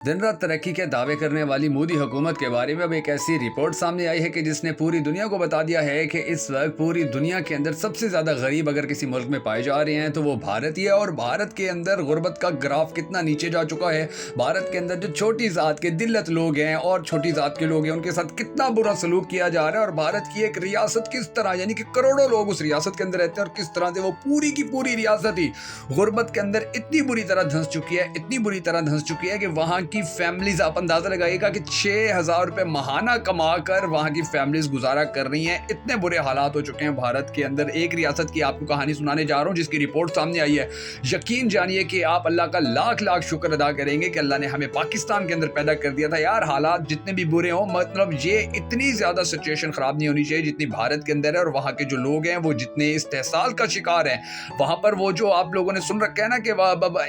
दिन रात तरक्की के दावे करने वाली मोदी हुकूमत के बारे में अब एक ऐसी रिपोर्ट सामने आई है कि जिसने पूरी दुनिया को बता दिया है कि इस वक्त पूरी दुनिया के अंदर सबसे ज़्यादा गरीब अगर किसी मुल्क में पाए जा रहे हैं तो वो भारत ही है। और भारत के अंदर गुर्बत का ग्राफ कितना नीचे जा चुका है, भारत के अंदर जो छोटी ज़ात के दिल्लत लोग हैं और छोटी ज़ात के लोग हैं उनके साथ कितना बुरा सलूक किया जा रहा है। और भारत की एक रियासत किस तरह, यानी कि करोड़ों लोग उस रियासत के अंदर रहते हैं और किस तरह से वो पूरी की पूरी रियासत ही गुर्बत के अंदर इतनी बुरी तरह धंस चुकी है, इतनी बुरी तरह धंस चुकी है कि वहाँ की फैमिलीज, आप अंदाजा लगाइएगा कि 6,000 रुपए महाना कमा कर वहां की फैमिलीज गुजारा कर रही हैं। इतने बुरे हालात हो चुके हैं भारत के अंदर। एक रियासत की आपको कहानी सुनाने जा रहा हूं जिसकी रिपोर्ट सामने आई है। यकीन जानिए कि आप अल्लाह का लाख लाख शुक्र अदा करेंगे कि अल्लाह ने हमें पाकिस्तान के अंदर पैदा कर दिया था। यार हालात जितने भी बुरे हों, मतलब ये इतनी ज्यादा सिचुएशन खराब नहीं होनी चाहिए जितनी भारत के अंदर है। और वहां के जो लोग हैं वो जितने इस्तेहसाल का शिकार हैं, वहां पर वो जो आप लोगों ने सुन रखा है ना कि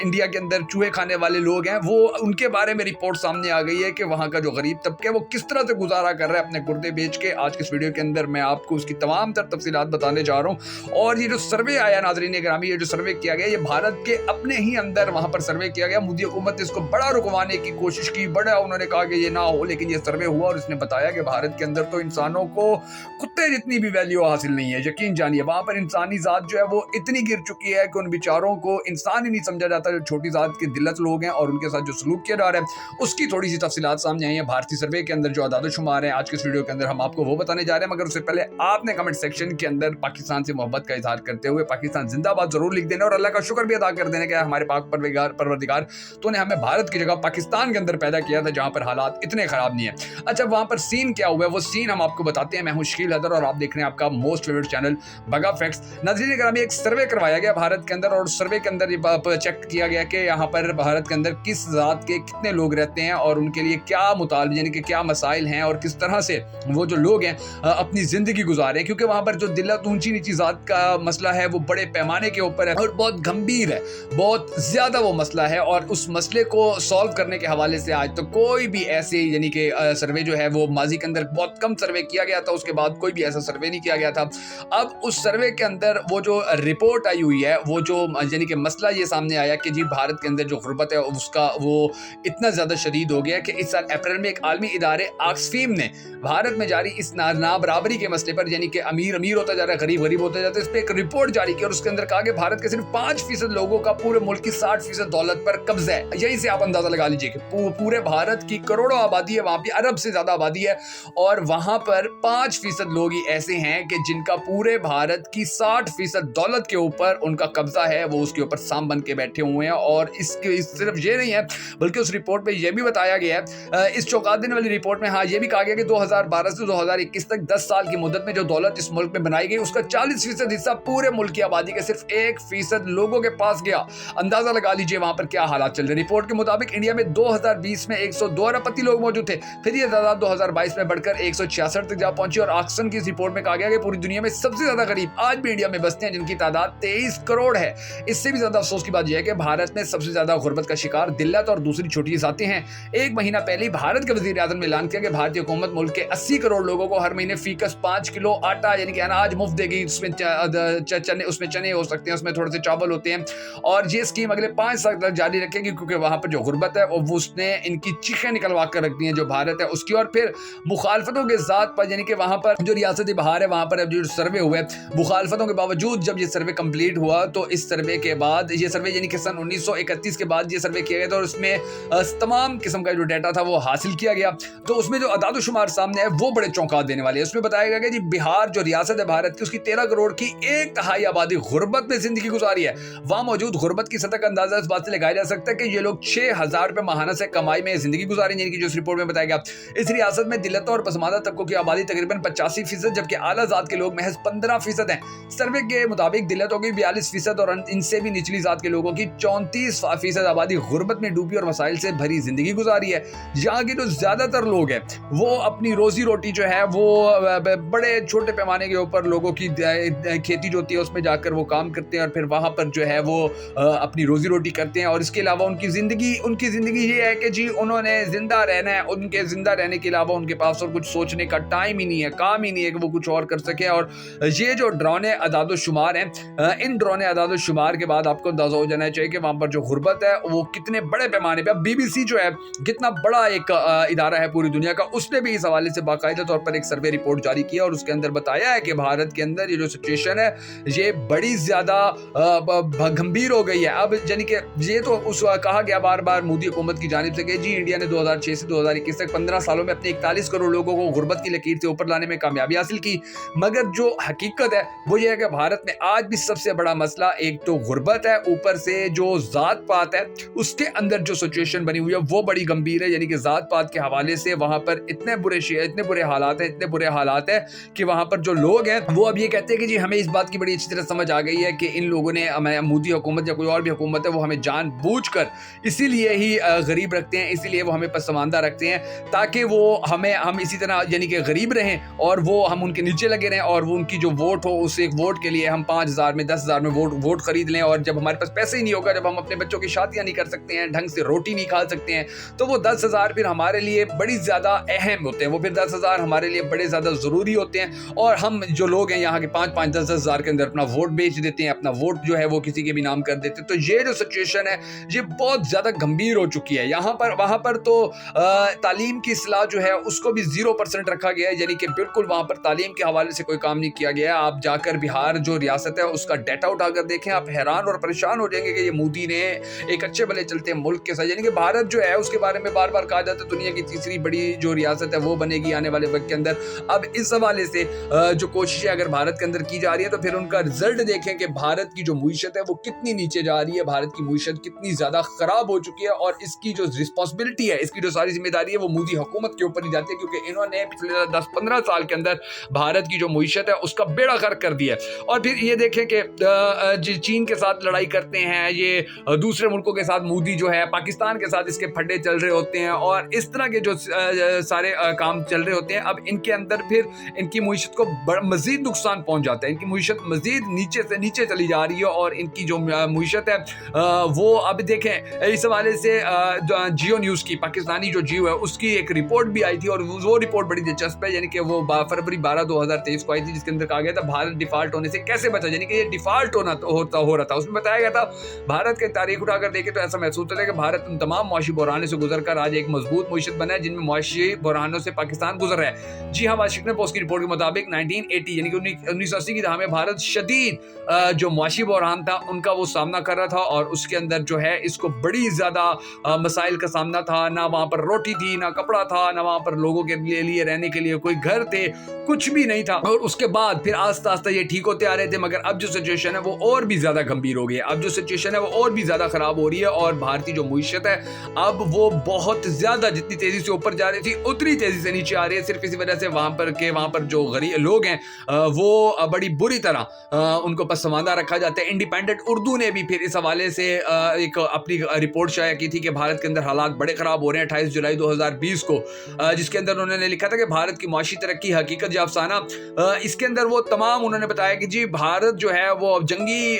इंडिया के अंदर चूहे खाने वाले लोग हैं, वो उनके बारे में रिपोर्ट सामने आ गई है कि वहां का जो गरीब तबका है वो किस तरह से गुजारा कर रहा है अपने गुर्दे बेच के। आज के इस वीडियो के अंदर मैं आपको उसकी तमाम तर तफसीलात बताने जा रहा हूं। और ये जो सर्वे आया नाज़रीन ग्रामी, ये जो सर्वे किया गया, ये भारत के अपने ही अंदर वहां पर सर्वे किया गया। मोदी हुकूमत ने इसको बड़ा रुकवाने की कोशिश की, बड़ा उन्होंने कहा कि ये ना हो, लेकिन ये सर्वे हुआ और इसने बताया कि भारत के अंदर तो इंसानों को कुत्ते जितनी भी वैल्यू हासिल नहीं है। यकीन जानिए वहां पर इंसानी जात जो है वो इतनी गिर चुकी है कि उन बेचारों को इंसान ही नहीं समझा जाता। जो छोटी जात के दिल्लत लोग हैं और उनके साथ जो सलूक किया जा रहा है उसकी थोड़ी सी तफसीलात सामने आई है। भारतीय सर्वे के अंदर जो आदाद शुमार है आज के इस वीडियो के अंदर हम आपको वो बताने जा रहे हैं। मगर उससे पहले आपने कमेंट सेक्शन के अंदर पाकिस्तान से मोहब्बत का इजहार करते हुए पाकिस्तान जिंदाबाद जरूर लिख देना और अल्लाह का शुक्र भी अदा कर देना कि हमारे पाक परवरदिगार तो ने हमें भारत की जगह पाकिस्तान के अंदर पैदा किया था जहां पर हालात इतने खराब नहीं है। अच्छा, वहां पर सीन क्या हुआ है वो सीन हम आपको बताते हैं। मैं हूं शकील हैदर और आप देख रहे हैं आपका मोस्ट फेवरेट चैनल बगा फैक्ट्स। नाज़रीन ग्रामी, एक सर्वे करवाया गया भारत के अंदर और सर्वे के अंदर ये चेक किया गया कि यहाँ पर भारत के अंदर किस जात के कितने लोग रहते हैं और उनके लिए क्या मुतालबे, यानी कि क्या मसाइल हैं और किस तरह से वो जो लोग हैं अपनी जिंदगी गुजारे। क्योंकि वहां पर जो दिल्लत ऊंची नीची जात का मसला है वो बड़े पैमाने के ऊपर है और बहुत गंभीर है, बहुत ज्यादा वो मसला है। और उस मसले को सॉल्व करने के हवाले से आज तो कोई भी ऐसे, यानी कि सर्वे जो है वो माजी के अंदर बहुत कम सर्वे किया गया था, उसके बाद कोई भी ऐसा सर्वे नहीं किया गया था। अब उस सर्वे के अंदर वो जो रिपोर्ट आई हुई है, वो जो यानी कि मसला ये सामने आया कि जी भारत के अंदर जो गुर्बत है उसका वो इतना ज्यादा शदीद हो गया कि इस साल अप्रैल में एक आलमी इदारे ऑक्सफैम ने भारत में जारी इस नाबराबरी के मसले पर, यानी कि अमीर अमीर होता जा रहा है, गरीब गरीब होता जाता है, इस पर एक रिपोर्ट जारी की और उसके अंदर कहा कि भारत के सिर्फ 5% लोगों का पूरे मुल्क की 60% दौलत पर कब्जा है। यही से आप अंदाजा लगा लीजिए कि पूरे भारत की करोड़ों आबादी है, वहां पर अरब से ज्यादा आबादी है और वहां पर 5% लोग ही ऐसे हैं कि जिनका पूरे भारत की 60% दौलत के ऊपर उनका कब्जा है, वो उसके ऊपर साम बन के बैठे हुए हैं। और सिर्फ ये नहीं है बल्कि उस रिपोर्ट में यह भी बताया गया है, इस चौंका देने वाली रिपोर्ट में हाँ ये भी कहा गया कि 2012 से 2021 तक 10 साल की मुद्दत में जो दौलत इस मुल्क में बनाई गई उसका 40% हिस्सा पूरे मुल्क की आबादी के सिर्फ 1% लोगों के पास गया। अंदाजा लगा लीजिए वहां पर क्या हालात चल रहे। रिपोर्ट के मुताबिक इंडिया में 2020 में 102 अरबपति लोग मौजूद थे, फिर ये तादाद 2022 में बढ़कर 166 तक जा पहुंची। और ऑक्सन की इस रिपोर्ट में कहा गया कि पूरी दुनिया में सबसे ज्यादा गरीब आज भी इंडिया में बसते हैं जिनकी तादाद 23 करोड़ है। इससे भी ज्यादा अफसोस की बात यह है कि भारत में सबसे ज्यादा गुर्बत का शिकार दिल्लत और दूसरी छोटी जातें हैं। एक महीना पहले भारत के वजीर आज़म ने ऐलान किया कि भारतीय हुकूमत मुल्क के 80 करोड़ लोगों को हर महीने फीकस 5 किलो आटा, यानी कि अनाज मुफ्त देगी। उसमें चने हो सकते हैं, उसमें थोड़े से चावल होते हैं और ये स्कीम अगले 5 साल तक जारी रखेगी क्योंकि वहां पर जो गुर्बत है वो उसने इनकी चीखें निकलवा कर रख दी हैं जो भारत है उसकी। और फिर मुखालफतों के साथ पर, यानी कि वहां पर जो रियासती बहार है वहां पर जो सर्वे हुए, मुखालफतों के बावजूद जब ये सर्वे कंप्लीट हुआ तो इस सर्वे के बाद ये सर्वे, यानी कि सन 1931 के बाद ये सर्वे किया गया था और उसमें तमाम किस्म का जो डाटा था वो हासिल किया गया। तो उसमें जो अदाद शुमार सामने है वो बड़े चौंका देने वाले हैं। उसमें बताया गया कि जी बिहार जो रियासत है भारत की, उसकी 13 करोड़ की 1/3 आबादी गुर्बत में जिंदगी गुजारी है। वहां मौजूद गुर्बत की सतह का अंदाजा इस बात से लगाया जा सकता है कि ये लोग 6,000 रुपए माहाना से कमाई में जिंदगी गुजारी, यानी कि जो इस रिपोर्ट में बताया गया। इस रियासत में दिल्लत और पसमानदा तबकों की आबादी तकरीबन 85%, जबकि आला जात के लोग महज 15% हैं। सर्वे के मुताबिक दिल्लतों की 42% और इनसे भी निचली जात के लोगों की 34% आबादी गुर्बत में डूबी और मसाइल से भरी जिंदगी गुजारी है। यहाँ के जो ज्यादातर लोग हैं वो अपनी रोजी रोटी जो है वो बड़े छोटे पैमाने के ऊपर लोगों की खेती जो होती है उसमें जाकर वो काम करते हैं और फिर वहां पर जो है वो अपनी रोजी रोटी करते हैं। और इसके अलावा उनकी जिंदगी ये है कि जी उन्होंने जिंदा रहना है, उनके जिंदा रहने के अलावा उनके पास और कुछ सोचने का टाइम ही नहीं है, काम ही नहीं है कि वो कुछ और कर सके। और ये जो डरावने अदाद शुमार हैं, इन डरावने अदाद शुमार के बाद आपको अंदाजा हो जाना चाहिए कि वहां पर जो गुर्बत है वो कितने बड़े पैमाने पर। BBC جو ہے کتنا بڑا ایک ادارہ ہے پوری دنیا کا, اس نے بھی اس حوالے سے باقاعدہ طور پر ایک سروے رپورٹ جاری کیا اور اس کے اندر بتایا ہے کہ بھارت کے اندر یہ جو سچویشن ہے یہ بڑی زیادہ گمبھیر ہو گئی ہے. اب یعنی کہ یہ تو اس کہا گیا بار بار مودی حکومت کی جانب سے کہ جی انڈیا نے 2006 سے 2021 تک 15 سالوں میں اپنے 41 کروڑ لوگوں کو غربت کی لکیر سے اوپر لانے میں کامیابی حاصل کی, مگر جو حقیقت ہے وہ یہ ہے کہ بھارت میں آج بھی سب سے بڑا مسئلہ ایک تو غربت ہے, اوپر سے جو ذات پات ہے اس کے اندر جو سچویشن بنی ہوئی ہے وہ بڑی گمبھیر ہے. یعنی کہ ذات پات کے حوالے سے وہاں پر اتنے برے حالات ہیں کہ وہاں پر جو لوگ ہیں وہ اب یہ کہتے ہیں کہ جی ہمیں اس بات کی بڑی اچھی طرح سمجھ آ گئی ہے کہ ان لوگوں نے مودی حکومت یا کوئی اور بھی حکومت ہے وہ ہمیں جان بوجھ کر اسی لیے ہی غریب رکھتے ہیں, اسی لیے وہ ہمیں پسماندہ رکھتے ہیں تاکہ وہ ہم اسی طرح یعنی کہ غریب رہیں اور وہ ہم ان کے نیچے لگے رہیں, اور وہ ان کی جو ووٹ ہو اس ایک ووٹ کے لیے ہم 5,000 میں 10,000 میں ووٹ خرید لیں, اور جب ہمارے پاس پیسے ہی نہیں ہوگا, جب ہم اپنے بچوں کی شادیاں نہیں کر سکتے ہیں, ڈھنگ سے روٹی نہیں کھا سکتے ہیں, تو وہ 10,000 پھر ہمارے لیے بڑی زیادہ اہم ہوتے ہیں, وہ پھر 10,000 ہمارے لیے بڑے زیادہ ضروری ہوتے ہیں, اور ہم جو لوگ ہیں یہاں کے 5,500 10,000 کے اندر اپنا ووٹ بیچ دیتے ہیں, اپنا ووٹ جو ہے وہ کسی کے بھی نام کر دیتے ہیں. تو یہ جو سچویشن ہے یہ بہت زیادہ گمبھیر ہو چکی ہے. یہاں پر وہاں پر تو تعلیم کی اصلاح جو ہے اس کو بھی 0% رکھا گیا ہے, یعنی کہ بالکل وہاں پر تعلیم کے حوالے سے کوئی کام نہیں کیا گیا. آپ جا کر بہار جو ریاست ہے اس کا ڈیٹا اٹھا کر دیکھیں, آپ حیران اور پریشان ہو جائیں گے کہ یہ مودی نے ایک اچھے بھلے چلتے ملک کے ساتھ, یعنی کہ بھارت جو ہے اس کے بارے میں بار بار کہا جاتا ہے دنیا کی تیسری بڑی جو ریاست ہے وہ بنے گی آنے والے وقت کے اندر. اب اس حوالے سے جو کوششیں اگر بھارت کے اندر کی جا رہی ہے تو پھر ان کا رزلٹ دیکھیں کہ بھارت کی جو معیشت ہے وہ کتنی نیچے جا رہی ہے, بھارت کی معیشت کتنی زیادہ خراب ہو چکی ہے, اور اس کی جو رسپانسبلٹی ہے, اس کی جو ساری ذمہ داری ہے وہ مودی حکومت کے اوپر ہی جاتی ہے, کیونکہ انہوں نے پچھلے 10-15 سال کے اندر بھارت کی جو معیشت ہے اس کا بیڑا غرق کر دیا ہے. اور پھر یہ دیکھیں کہ چین کے ساتھ لڑائی کرتے ہیں, یہ دوسرے ملکوں کے ساتھ مودی جو ہے پاکستان کے ساتھ اس کے پھڈے چل رہے ہوتے ہیں, اور اس طرح کے جو سارے کام چل رہے ہوتے ہیں. اب ان کے اندر پھر ان کی معیشت کو مزید نقصان پہنچ جاتا ہے, ان کی معیشت مزید نیچے سے نیچے چلی جا رہی ہے, اور ان کی جو معیشت ہے وہ اب دیکھیں اس حوالے سے جیو نیوز کی پاکستانی جو جیو ہے اس کی ایک رپورٹ بھی آئی تھی, اور وہ رپورٹ بڑی دلچسپ ہے, یعنی کہ وہ فروری 12 2023 کو آئی تھی, جس کے اندر کہا گیا تھا بھارت ڈیفالٹ ہونے سے کیسے بچا, یعنی کہ یہ ڈیفالٹ ہو رہا تھا. اس میں بتایا گیا تھا بھارت کی تاریخ اٹھا کر دیکھیں تو ایسا محسوس ہوتا ہے کہ بھارت ان تمام معاشی بحرانوں سے گزر کر آج ایک مضبوط معیشت بنا ہے جن میں معاشی بحرانوں سے پاکستان گزر رہا ہے. جی ہاں, واشنگٹن پوسٹ کی رپورٹ کے مطابق 1980 یعنی کہ 1980 کی دہائی میں بھارت شدید جو معاشی بحران تھا ان کا وہ سامنا کر رہا تھا, اور اس کے اندر جو ہے اس کو بڑی زیادہ مسائل کا سامنا تھا. نہ وہاں پر روٹی تھی, نہ کپڑا تھا, نہ وہاں پر لوگوں کے لیے رہنے کے لیے کوئی گھر تھے, کچھ بھی نہیں تھا. اور اس کے بعد پھر آہستہ آہستہ یہ ٹھیک ہوتے آ رہے تھے, مگر اب جو سچویشن ہے وہ اور بھی زیادہ گمبھیر ہو گئی ہے, اب جو سچویشن ہے وہ اور بھی زیادہ خراب ہو رہی ہے, اور بھارتی جو معیشت ہے اب وہ بہت زیادہ جتنی تیزی سے اوپر جا رہی تھی اتنی تیزی سے نیچے آ رہی ہے, صرف اسی وجہ سے وہاں پر جو غریب لوگ ہیں وہ بڑی بری طرح ان کو پسماندہ رکھا جاتا ہے. انڈیپینڈنٹ اردو نے بھی پھر اس حوالے سے ایک اپنی رپورٹ شائع کی تھی کہ بھارت کے اندر حالات بڑے خراب ہو رہے ہیں 28 جولائی 2020 کو, جس کے اندر انہوں نے لکھا تھا کہ بھارت کی معاشی ترقی حقیقت یا افسانہ. اس کے اندر وہ تمام انہوں نے بتایا کہ جی بھارت جو ہے وہ جنگی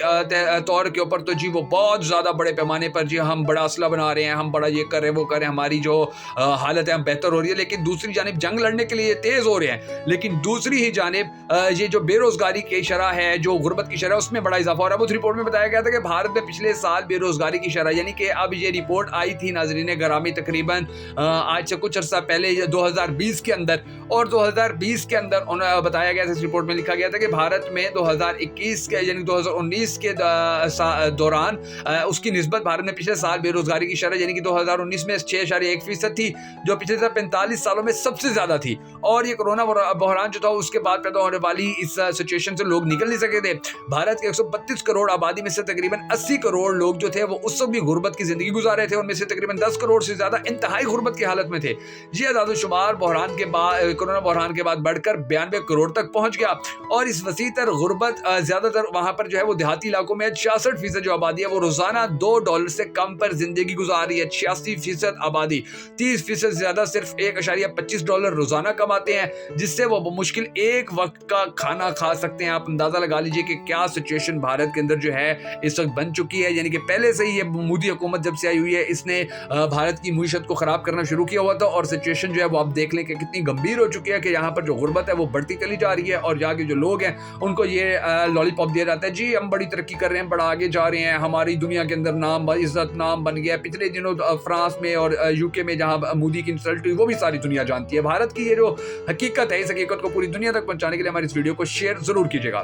طور کے اوپر تو جی وہ بہت زیادہ بڑے پیمانے پر جی ہم بڑا اسلحہ بنا رہے ہیں, ہم بڑا یہ کر رہے ہیں وہ کر رہے ہیں, ہماری جو حالت ہے بہتر ہو رہی ہے, لیکن دوسری جانب جنگ لڑنے کے لیے تیز ہو رہے ہیں, لیکن دوسری ہی جانب یہ جو بے روزگاری کی شرح ہے, جو غربت کی شرح اس میں بڑا اضافہ ہو رہا ہے. اس رپورٹ میں بتایا گیا تھا کہ بھارت میں پچھلے سال بے روزگاری کی شرح, یعنی کہ اب یہ رپورٹ آئی تھی ناظرین گرامی تقریباً آج سے کچھ عرصہ پہلے 2020 کے اندر, اور 2020 کے اندر انہیں بتایا گیا تھا, اس رپورٹ میں لکھا گیا تھا کہ بھارت میں 2021 کے یعنی 2019 کے دوران اس کی نسبت بھارت میں پچھلے سال بے روزگاری کی شرح یعنی کہ 2019 میں 6.1% تھی, جو پچھلے 45 سالوں میں سب سے زیادہ تھی. اور یہ کرونا بحران جو تھا اس کے بعد پیدا ہونے والی اس سچویشن سے لوگ نکل نہیں سکے تھے. بھارت کے 132 کروڑ آبادی میں سے تقریباً 80 کروڑ لوگ جو تھے وہ اس وقت بھی غربت کی زندگی گزار رہے تھے, ان میں سے تقریباً 10 کروڑ سے زیادہ انتہائی غربت کی حالت میں تھے. یہ اعداد و شمار بحران کے بعد کرونا بحران کے بعد بڑھ کر 92 کروڑ تک پہنچ گیا, اور اس وسیع تر غربت زیادہ تر وہاں پر جو ہے وہ دیہاتی علاقوں میں 66% جو آبادی ہے وہ روزانہ $2 سے کم پر زندگی گزار رہی ہے. 86% آبادی 30% زیادہ صرف $1.25 روزانہ کماتے ہیں, جس سے وہ مشکل ایک وقت کا کھانا کھا سکتے ہیں. آپ اندازہ لگا لیجئے کہ کیا سچویشن بھارت کے اندر جو ہے اس وقت بن چکی ہے. یعنی کہ پہلے سے ہی یہ مودی حکومت جب سے آئی ہوئی ہے اس نے بھارت کی معیشت کو خراب کرنا شروع کیا ہوا تھا, اور سچویشن جو ہے وہ آپ دیکھ لیں کہ کتنی گمبھیر ہو چکی ہے کہ یہاں پر جو غربت ہے وہ بڑھتی چلی جا رہی ہے, اور یہاں کے جو لوگ ہیں ان کو یہ لالی پاپ دیا جاتا ہے, جی ہم بڑی ترقی کر رہے ہیں, بڑا آگے جا رہے ہیں, ہماری دنیا کے اندر نام عزت نام بن گیا. پچھلے دنوں فرانس میں اور UK میں جہاں مودی کی انسلٹ ہوئی وہ بھی ساری دنیا جانتی ہے. بھارت کی یہ جو حقیقت ہے اس حقیقت کو پوری دنیا تک پہنچانے کے لیے ہماری اس ویڈیو کو شیئر ضرور کیجیے گا.